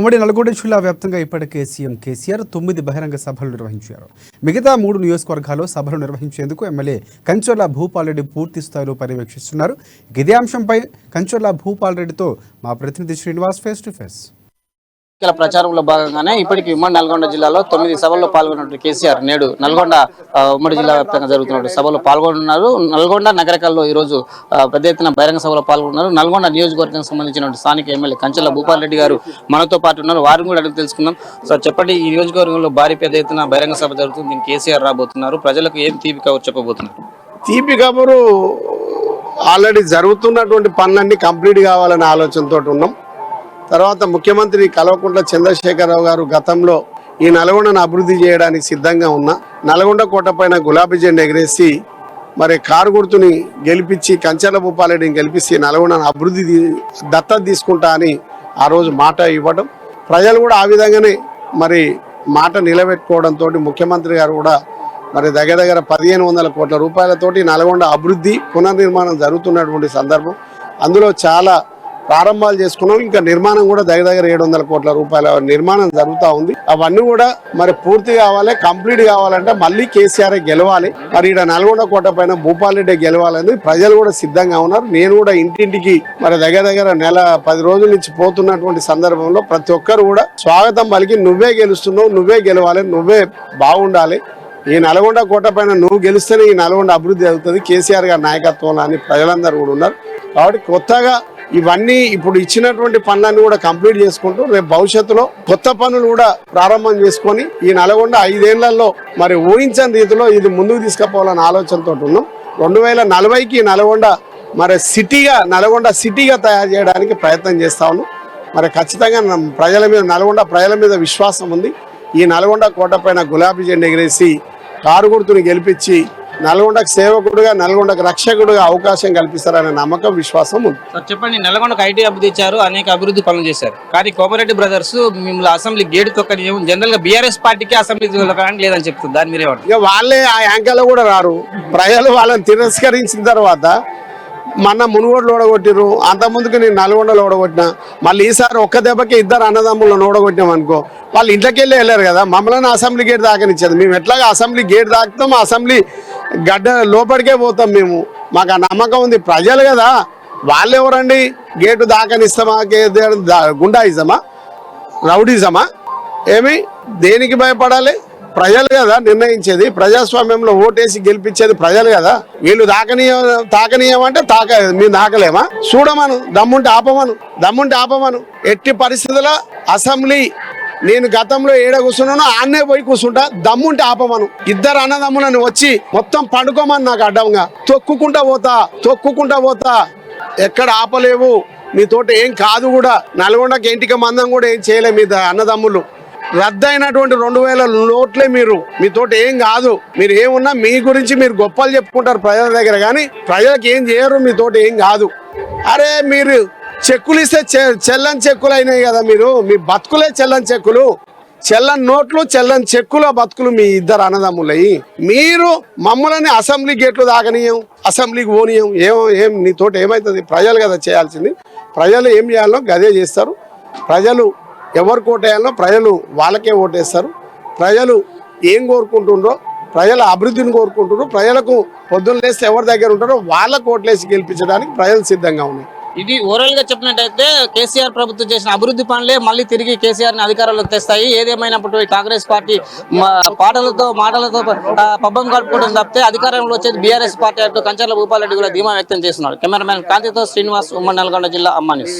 ఉమ్మడి నల్గొండ జిల్లా వ్యాప్తంగా ఇప్పటికే సీఎం కేసీఆర్ 9 బహిరంగ సభలు నిర్వహించారు. మిగతా 3 నియోజకవర్గాల్లో సభలు నిర్వహించేందుకు ఎమ్మెల్యే కంచర్ల భూపాల్ రెడ్డి పూర్తి స్థాయిలో పర్యవేక్షిస్తున్నారు. ఇదే అంశంపై కంచర్ల భూపాల్ రెడ్డితో మా ప్రతినిధి శ్రీనివాస్ ఫేస్ టు ఫేస్. ప్రచారంలో భాగంగానే ఇప్పటికి ఉమ్మడి నల్గొండ జిల్లాలో 9 సభల్లో పాల్గొన్నట్టు కేసీఆర్ నేడు నల్గొండ ఉమ్మడి జిల్లా వ్యాప్తంగా జరుగుతున్న సభలో పాల్గొన్నారు. నల్గొండ నగరకల్లో ఈ రోజు పెద్ద ఎత్తున బహిరంగ సభలో పాల్గొన్నారు. నల్గొండ నియోజకవర్గానికి సంబంధించిన స్థానిక ఎమ్మెల్యే కంచర్ల భూపాల్ రెడ్డి గారు మనతో పాటు ఉన్నారు. వారిని కూడా అడిగి తెలుసుకుందాం. సార్ చెప్పండి, ఈ నియోజకవర్గంలో భారీ పెద్ద ఎత్తున బహిరంగ సభ జరుగుతుంది. దీనికి కేసీఆర్ రాబోతున్నారు. ప్రజలకు ఏం తీపి కబురు చెప్పబోతున్నారు? తీపి కబురు ఆల్రెడీ జరుగుతున్నటువంటి పనులన్నీ కంప్లీట్ కావాలనే ఆలోచనతో ఉన్నాం. తర్వాత ముఖ్యమంత్రి కల్వకుంట్ల చంద్రశేఖరరావు గారు గతంలో ఈ నల్గొండను అభివృద్ధి చేయడానికి సిద్ధంగా ఉన్నా నల్గొండ కోట పైన గులాబీ జెండా ఎగరేసి మరి కారు గుర్తుని గెలిపించి కంచర్ల భూపాల్ రెడ్డిని గెలిపించి నల్గొండను అభివృద్ధి దత్తత తీసుకుంటా అని ఆ రోజు మాట ఇవ్వడం, ప్రజలు కూడా ఆ విధంగానే మరి మాట నిలబెట్టుకోవడంతో ముఖ్యమంత్రి గారు కూడా మరి దగ్గర 1500 కోట్ల రూపాయలతోటి నల్గొండ అభివృద్ధి పునర్నిర్మాణం జరుగుతున్నటువంటి సందర్భం. అందులో చాలా ప్రారంభాలు చేసుకున్నాం. ఇంకా నిర్మాణం కూడా దగ్గర 700 కోట్ల రూపాయల నిర్మాణం జరుగుతూ ఉంది. అవన్నీ కూడా మరి పూర్తి కావాలి, కంప్లీట్ కావాలంటే మళ్ళీ కేసీఆర్ గెలవాలి. మరి ఇక్కడ నల్గొండ కోట పైన భూపాల్ రెడ్డి గెలవాలని ప్రజలు కూడా సిద్ధంగా ఉన్నారు. నేను కూడా ఇంటింటికి మరి దగ్గర నెల 10 రోజుల నుంచి పోతున్నటువంటి సందర్భంలో ప్రతి ఒక్కరు కూడా స్వాగతం పలికి నువ్వే గెలుస్తున్నావు, నువ్వే గెలవాలి, నువ్వే బాగుండాలి, ఈ నల్గొండ కోట పైన నువ్వు గెలిస్తేనే ఈ నల్గొండ అభివృద్ధి అవుతుంది కేసీఆర్ గారి నాయకత్వంలో అని ప్రజలందరూ కూడా ఉన్నారు. కాబట్టి కొత్తగా ఇవన్నీ ఇప్పుడు ఇచ్చినటువంటి పనులన్నీ కూడా కంప్లీట్ చేసుకుంటూ రేపు భవిష్యత్తులో కొత్త పనులు కూడా ప్రారంభం చేసుకొని ఈ నల్గొండ 5 ఏళ్లలో మరి ఊహించని రీతిలో ఇది ముందుకు తీసుకుపోవాలన్న ఆలోచనతో ఉన్నాం. 2040కి నల్గొండ మరి నల్గొండ సిటీగా తయారు చేయడానికి ప్రయత్నం చేస్తా ఉన్నాం. మరి ఖచ్చితంగా నల్గొండ ప్రజల మీద విశ్వాసం ఉంది. ఈ నల్గొండ కోట పైన గులాబీ జెండా ఎగిరేసి కారు గుర్తుని గెలిపించి నల్గొండకు సేవకుడుగా, నల్గొండకు రక్షకుడుగా అవకాశం కల్పిస్తారనే నమ్మకం, విశ్వాసం ఉంది. చెప్పండి, నల్గొండకు ఐటీ అభివృద్ధి ఇచ్చారు, అనేక అభివృద్ధి పనులు చేశారు. కానీ కోమరెడ్డి బ్రదర్స్ మిమ్మల్ని అసెంబ్లీ గేటు తొక్కనియం, జనరల్ గా బీఆర్ఎస్ పార్టీకి అసెంబ్లీ తొక్కడానికి లేదని చెప్తుంది. దాని మీరే ఇక వాళ్ళే ఆ యాంకర్లో కూడా రారు. ప్రజలు వాళ్ళని తిరస్కరించిన తర్వాత మొన్న మునుగోడులో ఓడగొట్టిరు, అంతకుముందుకు నేను నల్గొండలో ఓడగొట్టినా, మళ్ళీ ఈసారి ఒక్క దెబ్బకి 2 అన్నదమ్ములను ఓడగొట్టినాం అనుకో, వాళ్ళు ఇంట్లోకి వెళ్ళారు కదా, మమ్మల్ని అసెంబ్లీ గేట్ దాకనిచ్చేది. మేము ఎట్లాగా అసెంబ్లీ గేట్ దాకుతాం, అసెంబ్లీ గడ్డ లోపలికే పోతాం. మేము మాకు ఆ నమ్మకం ఉంది. ప్రజలు కదా, వాళ్ళు ఎవరండి గేటు దాకనిస్తామా, గుండాయిజమా, రౌడీజమా, ఏమి దేనికి భయపడాలి? ప్రజలు కదా నిర్ణయించేది. ప్రజాస్వామ్యంలో ఓటేసి గెలిపించేది ప్రజలు కదా. వీళ్ళు తాకనీయమంటే మేము తాకలేమా? చూడమను, దమ్ముంటే ఆపమను. ఎట్టి పరిస్థితుల్లో అసెంబ్లీ నేను గతంలో ఏడ కూర్చున్నానో ఆన్నే పోయి కూర్చుంటా, దమ్ముంటే ఆపమను. 2 అన్నదమ్ములను వచ్చి మొత్తం పండుకోమని నాకు అడ్డంగా తొక్కుకుంటా పోతా. ఎక్కడ ఆపలేవు, మీతోటి ఏం కాదు కూడా. నల్గొండకి ఇంటికి మందం కూడా ఏం చేయలే. మీ అన్నదమ్ములు రద్దయినటువంటి 2000 నోట్లే మీతోటి ఏం కాదు. మీరు ఏమున్నా మీ గురించి మీరు గొప్పలు చెప్పుకుంటారు ప్రజల దగ్గర, కానీ ప్రజలకు ఏం చేయరు, మీతోటి ఏం కాదు. అరే మీరు చెక్కులు ఇస్తే చెల్లని చెక్కులు అయినాయి కదా. మీ బతుకులే చెల్లని చెక్కులు, చెల్లని నోట్లు, చెల్లని చెక్కుల బతుకులు మీ 2 అన్నదమ్ములయ్యి. మీరు మమ్మల్ని అసెంబ్లీ గేట్లు దాకనీయం, అసెంబ్లీకి పోనీయం. ఏం నీతోటి ఏమవుతుంది? ప్రజలు కదా చేయాల్సింది. ప్రజలు ఏం చేయాలో గదే చేస్తారు. ప్రజలు ఎవరికి ఓటేయాలో ప్రజలు వాళ్ళకే ఓటేస్తారు. ప్రజలు ఏం కోరుకుంటుండ్రో, ప్రజల అభివృద్ధిని కోరుకుంటున్నారు. ప్రజలకు పొద్దున్న లేస్తే ఎవరి దగ్గర ఉంటారో వాళ్ళకు ఓట్లేసి గెలిపించడానికి ప్రజలు సిద్ధంగా ఉన్నాయి. ఇది ఓవరాల్ గా చెప్పినట్టయితే కేసీఆర్ ప్రభుత్వం చేసిన అభివృద్ధి పనులే మళ్ళీ తిరిగి కేసీఆర్ ని అధికారంలోకి తెస్తాయి. ఏదేమైనప్పుడు కాంగ్రెస్ పార్టీ మాటలతో పబ్బం కలుపుకోవడం తప్పితే అధికారంలో వచ్చేది బీఆర్ఎస్ పార్టీ అంటూ కంచర్ల భూపాల్ రెడ్డి కూడా ధీమా వ్యక్తం చేస్తున్నారు. కెమెరామెన్ కాంతితో శ్రీనివాస్, ఉమ్మడి నల్గొండ జిల్లా, అమ్మానిస్.